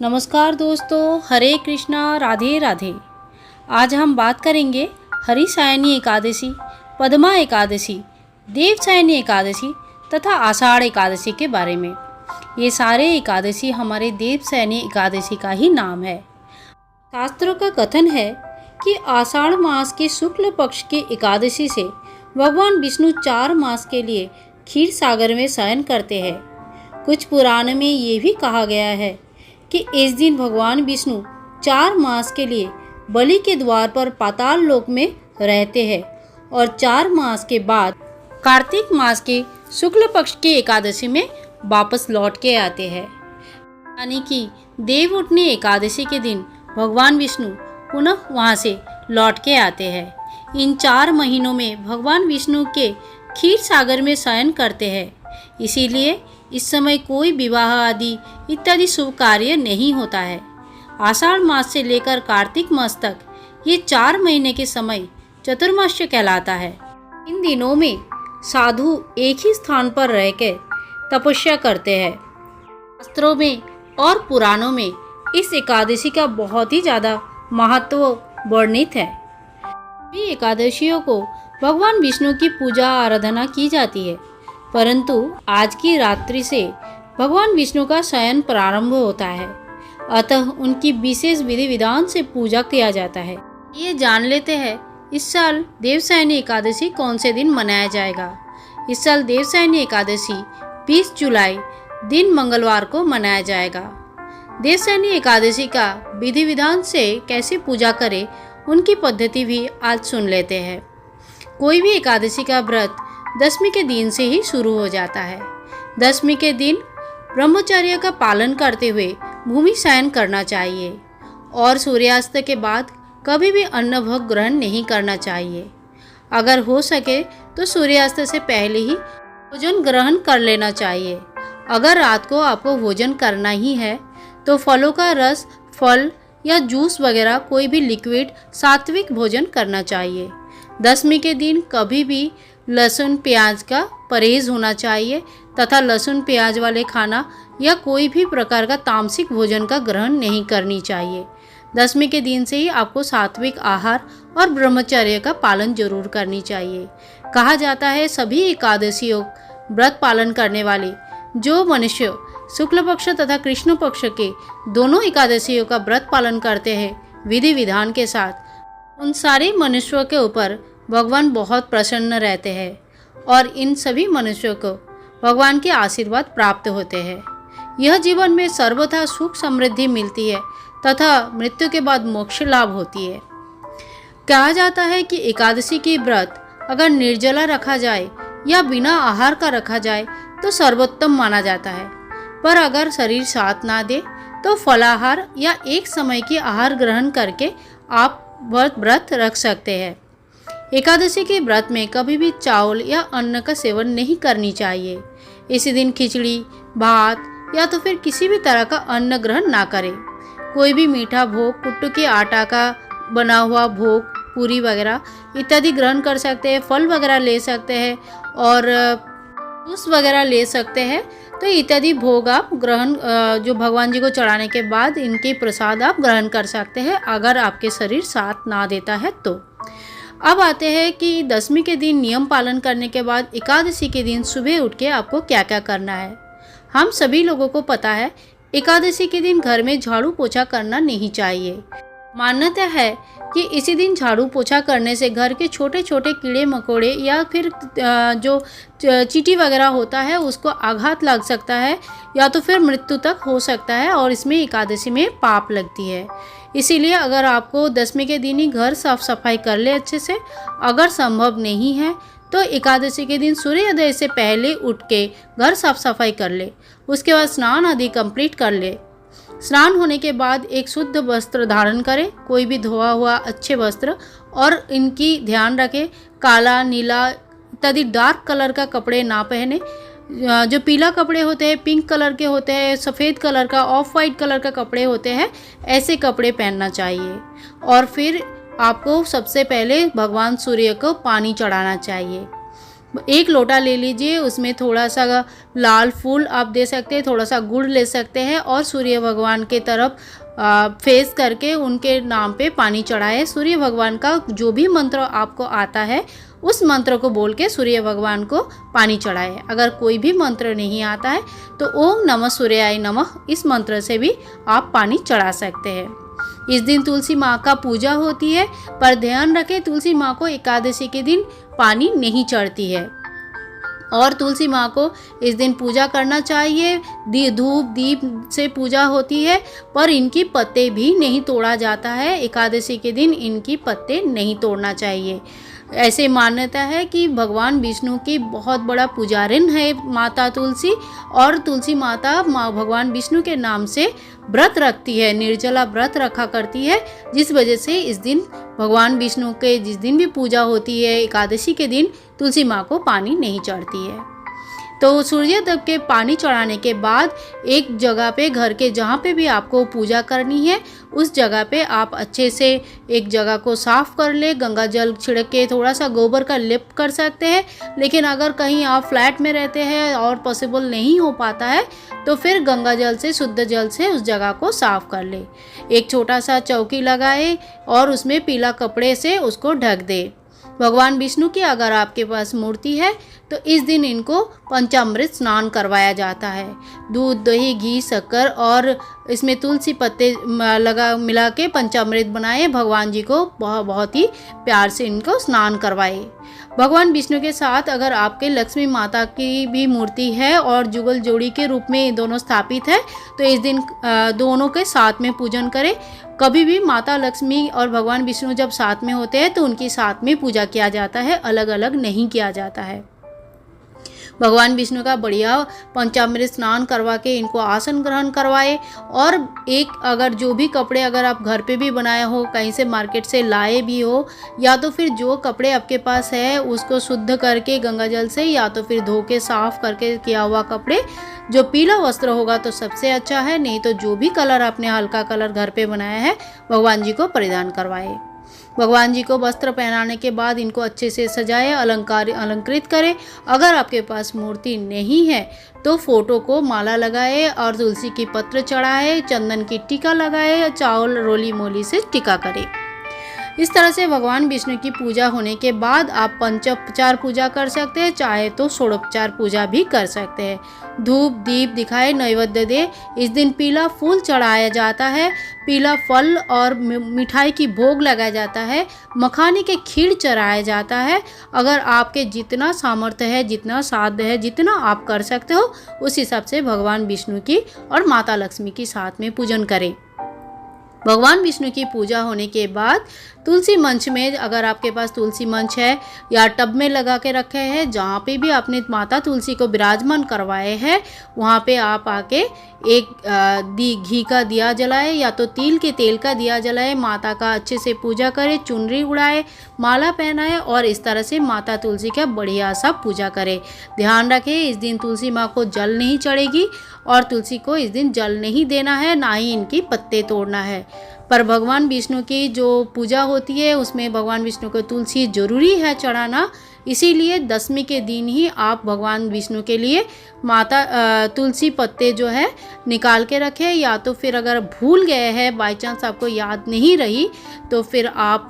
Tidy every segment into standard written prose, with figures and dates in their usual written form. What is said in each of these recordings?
नमस्कार दोस्तों, हरे कृष्णा, राधे राधे। आज हम बात करेंगे हरिशायनी एकादशी, पद्मा एकादशी, देवशायनी एकादशी तथा आषाढ़ एकादशी के बारे में। ये सारे एकादशी हमारे देवशायनी एकादशी का ही नाम है। शास्त्रों का कथन है कि आषाढ़ मास के शुक्ल पक्ष की एकादशी से भगवान विष्णु 4 मास के लिए क्षीर सागर में शयन करते हैं। कुछ पुराण में ये भी कहा गया है कि इस दिन भगवान विष्णु 4 मास के लिए बलि के द्वार पर पाताल लोक में रहते हैं और 4 मास के बाद कार्तिक मास के शुक्ल पक्ष की एकादशी में वापस लौट के आते हैं। यानी कि देव उठनी एकादशी के दिन भगवान विष्णु पुनः वहाँ से लौट के आते हैं। इन 4 महीनों में भगवान विष्णु के क्षीर सागर में शयन करते हैं, इसीलिए इस समय कोई विवाह आदि इत्यादि शुभ कार्य नहीं होता है। आषाढ़ मास से लेकर कार्तिक मास तक ये 4 महीने के समय चतुर्मास्य कहलाता है। इन दिनों में साधु एक ही स्थान पर रहकर तपस्या करते हैं। शास्त्रों में और पुराणों में इस एकादशी का बहुत ही ज़्यादा महत्व वर्णित है। सभी एकादशियों को भगवान विष्णु की पूजा आराधना की जाती है, परंतु आज की रात्रि से भगवान विष्णु का शयन प्रारंभ होता है, अतः उनकी विशेष विधि विधान से पूजा किया जाता है। ये जान लेते हैं इस साल देवशायनी एकादशी कौन से दिन मनाया जाएगा। इस साल देवशायनी एकादशी 20 जुलाई दिन मंगलवार को मनाया जाएगा। देवशायनी एकादशी का विधि विधान से कैसे पूजा करें उनकी पद्धति भी आज सुन लेते हैं। कोई भी एकादशी का व्रत दशमी के दिन से ही शुरू हो जाता है। दशमी के दिन ब्रह्मचर्य का पालन करते हुए भूमि शयन करना चाहिए और सूर्यास्त के बाद कभी भी अन्न भोग ग्रहण नहीं करना चाहिए। अगर हो सके तो सूर्यास्त से पहले ही भोजन ग्रहण कर लेना चाहिए। अगर रात को आपको भोजन करना ही है तो फलों का रस, फल या जूस वगैरह कोई भी लिक्विड सात्विक भोजन करना चाहिए। दशमी के दिन कभी भी लहसुन प्याज का परहेज होना चाहिए तथा लहसुन प्याज वाले खाना या कोई भी प्रकार का तामसिक भोजन का ग्रहण नहीं करनी चाहिए। दशमी के दिन से ही आपको सात्विक आहार और ब्रह्मचर्य का पालन जरूर करनी चाहिए। कहा जाता है सभी एकादशियों व्रत पालन करने वाले जो मनुष्य शुक्ल पक्ष तथा कृष्ण पक्ष के दोनों एकादशियों का व्रत पालन करते हैं विधि विधान के साथ, उन सारे मनुष्यों के ऊपर भगवान बहुत प्रसन्न रहते हैं और इन सभी मनुष्यों को भगवान के आशीर्वाद प्राप्त होते हैं। यह जीवन में सर्वथा सुख समृद्धि मिलती है तथा मृत्यु के बाद मोक्ष लाभ होती है। कहा जाता है कि एकादशी की व्रत अगर निर्जला रखा जाए या बिना आहार का रखा जाए तो सर्वोत्तम माना जाता है, पर अगर शरीर साथ ना दे तो फलाहार या एक समय की आहार ग्रहण करके आप व्रत रख सकते हैं। एकादशी के व्रत में कभी भी चावल या अन्न का सेवन नहीं करनी चाहिए। इसी दिन खिचड़ी, भात या तो फिर किसी भी तरह का अन्न ग्रहण ना करें। कोई भी मीठा भोग, कुट्टू के आटा का बना हुआ भोग, पूरी वगैरह इत्यादि ग्रहण कर सकते हैं। फल वगैरह ले सकते हैं और जूस वगैरह ले सकते हैं। तो इत्यादि भोग आप ग्रहण जो भगवान जी को चढ़ाने के बाद इनके प्रसाद आप ग्रहण कर सकते हैं अगर आपके शरीर साथ ना देता है तो। अब आते हैं कि दशमी के दिन नियम पालन करने के बाद एकादशी के दिन सुबह उठ के आपको क्या क्या करना है। हम सभी लोगों को पता है एकादशी के दिन घर में झाड़ू पोछा करना नहीं चाहिए। मान्यता है कि इसी दिन झाड़ू पोछा करने से घर के छोटे छोटे कीड़े मकोड़े या फिर जो चींटी वगैरह होता है उसको आघात लग सकता है या तो फिर मृत्यु तक हो सकता है और इसमें एकादशी में पाप लगती है। इसीलिए अगर आपको दशमी के दिन ही घर साफ सफाई कर ले अच्छे से, अगर संभव नहीं है तो एकादशी के दिन सूर्योदय से पहले उठ के घर साफ सफाई कर ले, उसके बाद स्नान आदि कंप्लीट कर ले। स्नान होने के बाद एक शुद्ध वस्त्र धारण करें, कोई भी धोआ हुआ अच्छे वस्त्र, और इनकी ध्यान रखें काला, नीला इत्यादि डार्क कलर का कपड़े ना पहने। जो पीला कपड़े होते हैं, पिंक कलर के होते हैं, सफ़ेद कलर का, ऑफ वाइट कलर का कपड़े होते हैं, ऐसे कपड़े पहनना चाहिए। और फिर आपको सबसे पहले भगवान सूर्य को पानी चढ़ाना चाहिए। एक लोटा ले लीजिए, उसमें थोड़ा सा लाल फूल आप दे सकते हैं, थोड़ा सा गुड़ ले सकते हैं और सूर्य भगवान के तरफ फेस करके उनके नाम पे पानी चढ़ाए। सूर्य भगवान का जो भी मंत्र आपको आता है उस मंत्र को बोल के सूर्य भगवान को पानी चढ़ाए। अगर कोई भी मंत्र नहीं आता है तो ओम नमः सूर्याय नमः इस मंत्र से भी आप पानी चढ़ा सकते हैं। इस दिन तुलसी माँ का पूजा होती है, पर ध्यान रखें तुलसी माँ को एकादशी के दिन पानी नहीं चढ़ती है। और तुलसी माँ को इस दिन पूजा करना चाहिए। धूप दीप से पूजा होती है, पर इनकी पत्ते भी नहीं तोड़ा जाता है। एकादशी के दिन इनकी पत्ते नहीं तोड़ना चाहिए। ऐसे मान्यता है कि भगवान विष्णु की बहुत बड़ा पुजारिन है माता तुलसी, और तुलसी माता भगवान विष्णु के नाम से व्रत रखती है, निर्जला व्रत रखा करती है, जिस वजह से इस दिन भगवान विष्णु के जिस दिन भी पूजा होती है एकादशी के दिन तुलसी माँ को पानी नहीं चढ़ती है। तो सूर्य देव के पानी चढ़ाने के बाद एक जगह पे घर के जहाँ पे भी आपको पूजा करनी है उस जगह पे आप अच्छे से एक जगह को साफ़ कर ले, गंगा जल छिड़क के थोड़ा सा गोबर का लेप कर सकते हैं। लेकिन अगर कहीं आप फ्लैट में रहते हैं और पॉसिबल नहीं हो पाता है तो फिर गंगा जल से, शुद्ध जल से उस जगह को साफ़ कर ले। एक छोटा सा चौकी लगाए और उसमें पीला कपड़े से उसको ढक दे। भगवान विष्णु की अगर आपके पास मूर्ति है तो इस दिन इनको पंचामृत स्नान करवाया जाता है। दूध, दही, घी, शक्कर और इसमें तुलसी पत्ते मिला के पंचामृत बनाए, भगवान जी को बहुत ही प्यार से इनको स्नान करवाए। भगवान विष्णु के साथ अगर आपके लक्ष्मी माता की भी मूर्ति है और जुगल जोड़ी के रूप में दोनों स्थापित है तो इस दिन दोनों के साथ में पूजन करें। कभी भी माता लक्ष्मी और भगवान विष्णु जब साथ में होते हैं तो उनकी साथ में पूजा किया जाता है, अलग अलग नहीं किया जाता है। भगवान विष्णु का बढ़िया पंचामृत स्नान करवा के इनको आसन ग्रहण करवाए। और एक अगर जो भी कपड़े अगर आप घर पे भी बनाए हो, कहीं से मार्केट से लाए भी हो, या तो फिर जो कपड़े आपके पास है उसको शुद्ध करके गंगा जल से या तो फिर धो के साफ करके किया हुआ कपड़े, जो पीला वस्त्र होगा तो सबसे अच्छा है, नहीं तो जो भी कलर आपने हल्का कलर घर पे बनाया है भगवान जी को परिधान करवाए। भगवान जी को वस्त्र पहनाने के बाद इनको अच्छे से सजाए, अलंकृत करें। अगर आपके पास मूर्ति नहीं है तो फोटो को माला लगाए और तुलसी की पत्र चढ़ाए, चंदन की टीका लगाए, चावल रोली मोली से टीका करें। इस तरह से भगवान विष्णु की पूजा होने के बाद आप पंचोपचार पूजा कर सकते हैं, चाहे तो षोडोपचार पूजा भी कर सकते हैं। धूप दीप दिखाए, नैवेद्य दे। इस दिन पीला फूल चढ़ाया जाता है, पीला फल और मिठाई की भोग लगाया जाता है, मखाने के खीर चढ़ाया जाता है। अगर आपके जितना सामर्थ्य है, जितना साध्य है, जितना आप कर सकते हो उस हिसाब से भगवान विष्णु की और माता लक्ष्मी की साथ में पूजन करें। भगवान विष्णु की पूजा होने के बाद तुलसी मंच में, अगर आपके पास तुलसी मंच है या टब में लगा के रखे हैं, जहाँ पे भी आपने माता तुलसी को विराजमान करवाए हैं वहाँ पे आप आके एक घी का दिया जलाए या तो तिल के तेल का दिया जलाए, माता का अच्छे से पूजा करें, चुनरी उड़ाए, माला पहनाए और इस तरह से माता तुलसी का बढ़िया सा पूजा करें। ध्यान रखें इस दिन तुलसी माँ को जल नहीं चढ़ेगी और तुलसी को इस दिन जल नहीं देना है, ना ही इनकी पत्ते तोड़ना है। पर भगवान विष्णु की जो पूजा होती है उसमें भगवान विष्णु को तुलसी जरूरी है चढ़ाना, इसीलिए दशमी के दिन ही आप भगवान विष्णु के लिए माता तुलसी पत्ते जो है निकाल के रखें, या तो फिर अगर भूल गए हैं, बाई चांस आपको याद नहीं रही, तो फिर आप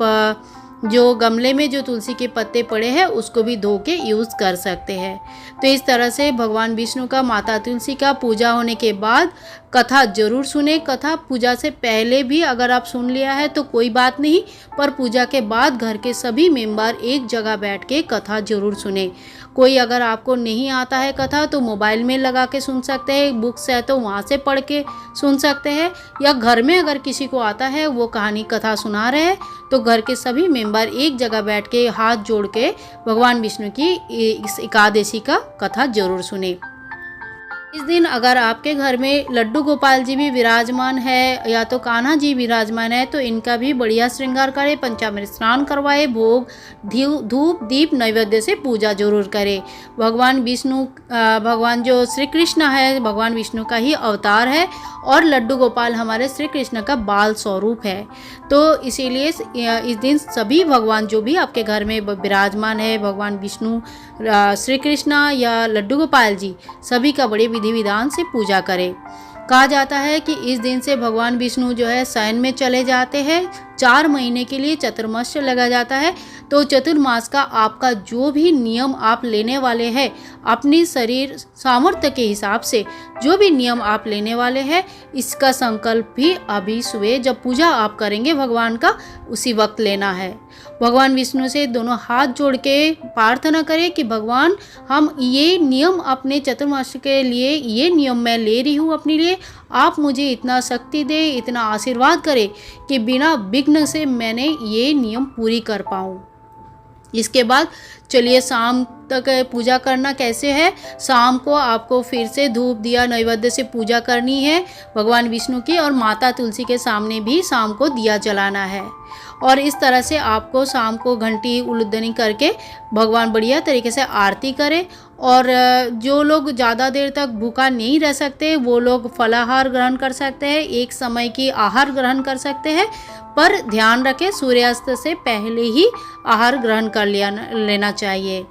जो गमले में जो तुलसी के पत्ते पड़े हैं उसको भी धो के यूज़ कर सकते हैं। तो इस तरह से भगवान विष्णु का, माता तुलसी का पूजा होने के बाद कथा जरूर सुने। कथा पूजा से पहले भी अगर आप सुन लिया है तो कोई बात नहीं, पर पूजा के बाद घर के सभी मेंबर एक जगह बैठ के कथा जरूर सुने। कोई अगर आपको नहीं आता है कथा तो मोबाइल में लगा के सुन सकते हैं, बुक्स है तो वहाँ से पढ़ के सुन सकते हैं, या घर में अगर किसी को आता है वो कहानी कथा सुना रहे हैं तो घर के सभी मेंबर एक जगह बैठ के हाथ जोड़ के भगवान विष्णु की इस एकादशी का कथा जरूर सुने। इस दिन अगर आपके घर में लड्डू गोपाल जी भी विराजमान है या तो कान्हा जी विराजमान है, तो इनका भी बढ़िया श्रृंगार करें, पंचामृत स्नान करवाए, भोग धूप दीप नैवेद्य से पूजा जरूर करें। भगवान विष्णु भगवान जो श्री कृष्ण है, भगवान विष्णु का ही अवतार है और लड्डू गोपाल हमारे श्री कृष्ण का बाल स्वरूप है। तो इसीलिए इस दिन सभी भगवान जो भी आपके घर में विराजमान है, भगवान विष्णु, श्री कृष्ण या लड्डू गोपाल जी, सभी का बड़े विधि विधान से पूजा करें। कहा जाता है कि इस दिन से भगवान विष्णु जो है शयन में चले जाते हैं। 4 महीने के लिए चतुर्मास्य लगा जाता है। तो चतुर्मास का आपका जो भी नियम आप लेने वाले हैं, अपनी शरीर सामर्थ्य के हिसाब से जो भी नियम आप लेने वाले हैं, इसका संकल्प भी अभी सुबह जब पूजा आप करेंगे भगवान का, उसी वक्त लेना है। भगवान विष्णु से दोनों हाथ जोड़ के प्रार्थना करें कि भगवान, हम ये नियम अपने चतुर्मास के लिए, ये नियम मैं ले रही हूँ अपने लिए, आप मुझे इतना शक्ति दे, इतना आशीर्वाद करें कि बिना विघ्न से मैंने ये नियम पूरी कर पाऊँ। इसके बाद चलिए शाम तक पूजा करना कैसे है। शाम को आपको फिर से धूप दिया नैवेद्य से पूजा करनी है भगवान विष्णु की, और माता तुलसी के सामने भी शाम को दिया जलाना है। और इस तरह से आपको शाम को घंटी उलूध्वनि करके भगवान बढ़िया तरीके से आरती करें। और जो लोग ज़्यादा देर तक भूखा नहीं रह सकते, वो लोग फलाहार ग्रहण कर सकते हैं, एक समय की आहार ग्रहण कर सकते हैं, पर ध्यान रखें सूर्यास्त से पहले ही आहार ग्रहण कर लेना चाहिए।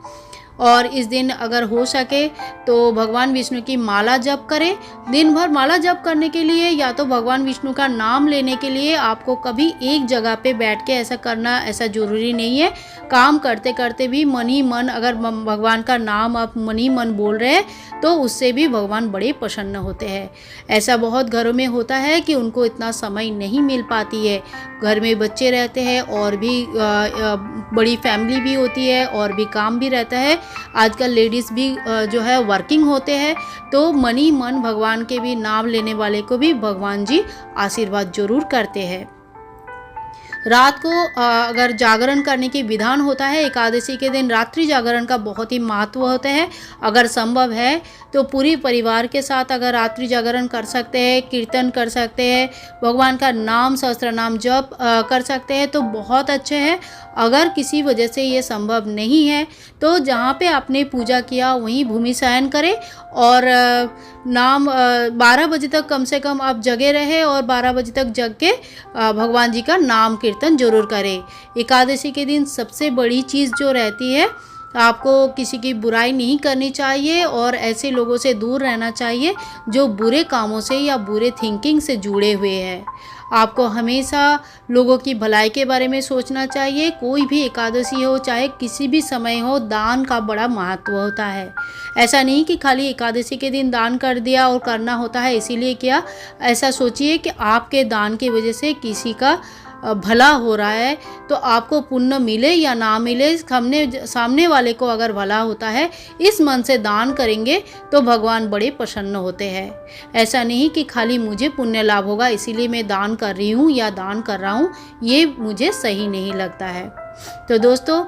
और इस दिन अगर हो सके तो भगवान विष्णु की माला जप करें। दिन भर माला जप करने के लिए या तो भगवान विष्णु का नाम लेने के लिए आपको कभी एक जगह पे बैठ के ऐसा करना ऐसा ज़रूरी नहीं है। काम करते करते भी मन ही मन अगर भगवान का नाम आप मन ही मन बोल रहे हैं तो उससे भी भगवान बड़े प्रसन्न होते हैं। ऐसा बहुत घरों में होता है कि उनको इतना समय नहीं मिल पाती है, घर में बच्चे रहते हैं और भी बड़ी फैमिली भी होती है और भी काम भी रहता है। आजकल लेडीज़ भी जो है वर्किंग होते हैं, तो मन ही मन भगवान के भी नाम लेने वाले को भी भगवान जी आशीर्वाद जरूर करते हैं। रात को अगर जागरण करने की विधान होता है, एकादशी के दिन रात्रि जागरण का बहुत ही महत्व होता है। अगर संभव है तो पूरी परिवार के साथ अगर रात्रि जागरण कर सकते हैं, कीर्तन कर सकते हैं, भगवान का नाम सहस्त्र नाम जप कर सकते हैं तो बहुत अच्छे हैं। अगर किसी वजह से ये संभव नहीं है तो जहाँ पे आपने पूजा किया वहीं भूमि शयन करें और नाम 12 बजे तक कम से कम आप जगे रहे और 12 बजे तक जग के भगवान जी का नाम कीर्तन जरूर करें। एकादशी के दिन सबसे बड़ी चीज़ जो रहती है, आपको किसी की बुराई नहीं करनी चाहिए और ऐसे लोगों से दूर रहना चाहिए जो बुरे कामों से या बुरे थिंकिंग से जुड़े हुए हैं। आपको हमेशा लोगों की भलाई के बारे में सोचना चाहिए। कोई भी एकादशी हो चाहे किसी भी समय हो, दान का बड़ा महत्व होता है। ऐसा नहीं कि खाली एकादशी के दिन दान कर दिया और करना होता है इसीलिए किया। ऐसा सोचिए कि आपके दान की वजह से किसी का भला हो रहा है, तो आपको पुण्य मिले या ना मिले, सामने वाले को अगर भला होता है, इस मन से दान करेंगे तो भगवान बड़े प्रसन्न होते हैं। ऐसा नहीं कि खाली मुझे पुण्य लाभ होगा इसीलिए मैं दान कर रही हूँ या दान कर रहा हूँ, ये मुझे सही नहीं लगता है। तो दोस्तों,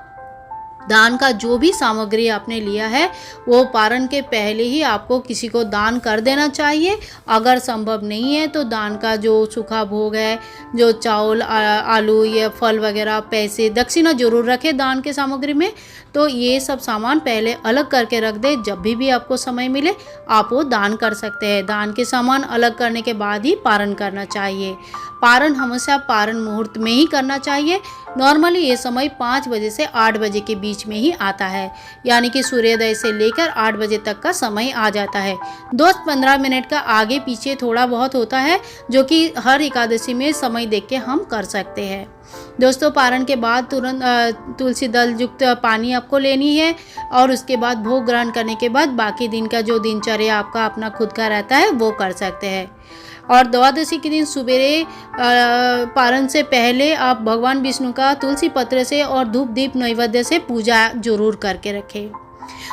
दान का जो भी सामग्री आपने लिया है वो पारण के पहले ही आपको किसी को दान कर देना चाहिए। अगर संभव नहीं है तो दान का जो सूखा भोग है, जो चावल आलू या फल वगैरह, पैसे, दक्षिणा जरूर रखें दान के सामग्री में। तो ये सब सामान पहले अलग करके रख दें, जब भी आपको समय मिले आप वो दान कर सकते हैं। दान के सामान अलग करने के बाद ही पारण करना चाहिए। पारण हमेशा पारण मुहूर्त में ही करना चाहिए। नॉर्मली ये समय 5 बजे से 8 बजे के बीच में ही आता है, यानी कि सूर्योदय से लेकर 8 बजे तक का समय आ जाता है। 10-15 मिनट का आगे पीछे थोड़ा बहुत होता है, जो कि हर एकादशी में समय देख के हम कर सकते हैं। दोस्तों, पारण के बाद तुरंत तुलसी दल युक्त पानी आपको लेनी है और उसके बाद भोग ग्रहण करने के बाद बाकी दिन का जो दिनचर्या आपका अपना खुद का रहता है वो कर सकते हैं। और द्वादशी के दिन सुबेरे पारण से पहले आप भगवान विष्णु का तुलसी पत्र से और धूप दीप नैवेद्य से पूजा जरूर करके रखें।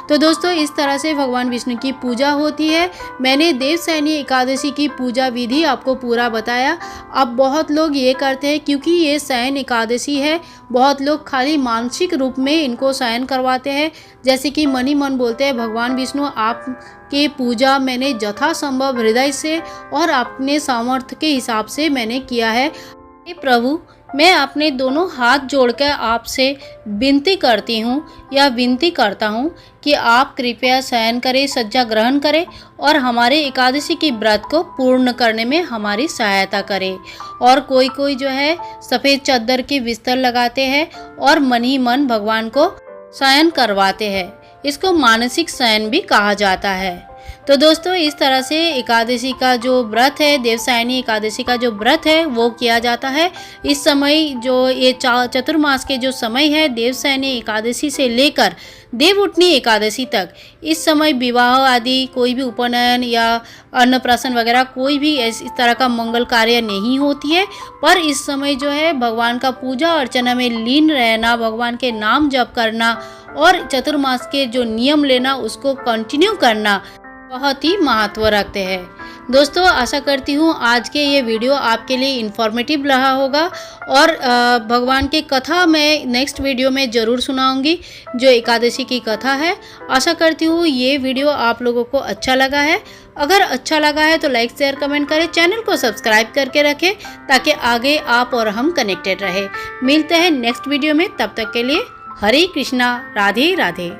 तो दोस्तों, इस तरह से भगवान विष्णु की पूजा होती है। मैंने देवशयनी एकादशी की पूजा विधि आपको पूरा बताया। अब बहुत लोग ये करते हैं, क्योंकि ये शयन एकादशी है, बहुत लोग खाली मानसिक रूप में इनको शयन करवाते हैं, जैसे कि मन ही मन बोलते हैं भगवान विष्णु आप की पूजा मैंने यथासंभव हृदय से और अपने सामर्थ्य के हिसाब से मैंने किया है। हे प्रभु, मैं अपने दोनों हाथ जोड़कर आपसे विनती करती हूँ या विनती करता हूँ कि आप कृपया शयन करें, सज्जा ग्रहण करें और हमारे एकादशी की व्रत को पूर्ण करने में हमारी सहायता करें। और कोई कोई जो है सफ़ेद चादर के बिस्तर लगाते हैं और मन ही मन भगवान को शयन करवाते हैं। इसको मानसिक शयन भी कहा जाता है। तो दोस्तों, इस तरह से एकादशी का जो व्रत है, देवसायनी एकादशी का जो व्रत है वो किया जाता है। इस समय जो ये चतुर्मास के जो समय है, देवसायनी एकादशी से लेकर देवउठनी एकादशी तक, इस समय विवाह आदि कोई भी उपनयन या अन्नप्राशन वगैरह कोई भी इस तरह का मंगल कार्य नहीं होती है। पर इस समय जो है भगवान का पूजा अर्चना में लीन रहना, भगवान के नाम जप करना और चतुर्मास के जो नियम लेना उसको कंटिन्यू करना बहुत ही महत्व रखते हैं। दोस्तों, आशा करती हूँ आज के ये वीडियो आपके लिए इन्फॉर्मेटिव रहा होगा और भगवान की कथा मैं नेक्स्ट वीडियो में ज़रूर सुनाऊंगी, जो एकादशी की कथा है। आशा करती हूँ ये वीडियो आप लोगों को अच्छा लगा है। अगर अच्छा लगा है तो लाइक शेयर कमेंट करें, चैनल को सब्सक्राइब करके रखें ताकि आगे आप और हम कनेक्टेड रहे। मिलते हैं नेक्स्ट वीडियो में, तब तक के लिए हरे कृष्णा, राधे राधे।